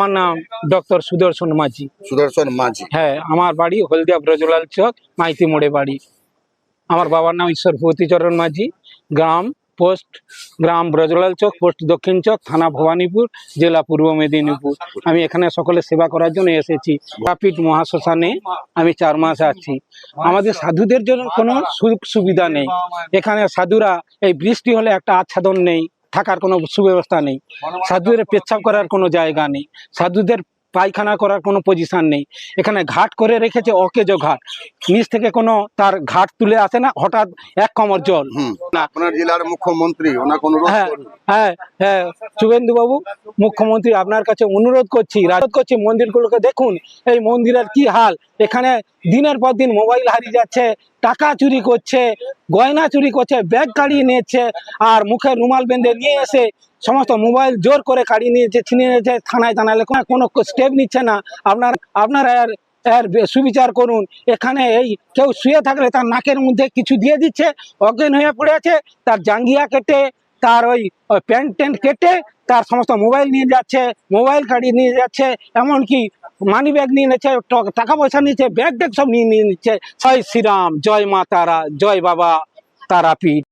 আমার নাম ডক্টর সুদর্শন মাঝি। সুদর্শন মাঝি। হ্যাঁ, আমার বাড়ি হলদিয়া ব্রজলাল চক, মাইতি মোড়ে বাড়ি। আমার বাবার নাম ঈশ্বরভূতি চরণ মাঝি। গ্রাম ব্রজলাল চক, পোস্ট দক্ষিণ চক, থানা ভবানীপুর, জেলা পূর্ব মেদিনীপুর। আমি এখানে সকলের সেবা করার জন্য এসেছি। তারাপীঠ মহাশ্মশানে আমি 4 মাস আছি। আমাদের সাধুদের জন্য কোনো সুযোগ সুবিধা নেই। এখানে সাধুরা এই বৃষ্টি হলে একটা আচ্ছাদন নেই, থাকার কোনো সুব্যবস্থা নেই। সাধুদের পেচ্ছাপ করার কোনো জায়গা নেই, সাধুদের পায়খানা করার কোনো পজিশন নেই। এখানে ঘাট করে রেখেছে, অকেজো ঘাট, নিচ থেকে কোনো তার ঘাট তুলে আসে না, হঠাৎ এক কমর জল। আপনার জেলার মুখ্যমন্ত্রী ওনাকে অনুরোধ হ্যাঁ করুন। হ্যাঁ হ্যাঁ, শুভেন্দু বাবু মুখ্যমন্ত্রী আপনার কাছে অনুরোধ করছি, মন্দিরগুলোকে দেখুন, এই মন্দিরের কি হাল। এখানে দিনের পর দিন মোবাইল হারিয়ে যাচ্ছে, টাকা চুরি করছে, গয়না চুরি করছে, ব্যাগ কাড়িয়ে নিয়েছে, আর মুখে রুমাল বেঁধে নিয়ে এসে সমস্ত মোবাইল জোর করে কাড়িয়ে নিয়েছে, ছিনিয়ে নিয়েছে। থানায় জানালে কোনো স্টেপ নিচ্ছে না। আপনারা এর সুবিচার করুন। এখানে এই কেউ শুয়ে থাকলে তার নাকের মধ্যে কিছু দিয়ে দিচ্ছে, অজ্ঞান হয়ে পড়ে আছে, তার জাঙ্গিয়া কেটে, তার ওই প্যান্ট ট্যান্ট কেটে তার সমস্ত মোবাইল নিয়ে যাচ্ছে, মোবাইল কাড়িয়ে নিয়ে যাচ্ছে, এমনকি মানি ব্যাগ নিয়ে নিচ্ছে, টাকা পয়সা নিচ্ছে, ব্যাগ ট্যাগ সব নিয়ে নিচ্ছে। জয় শ্রীরাম, জয় মা তারা, জয় বাবা তারাপীঠ।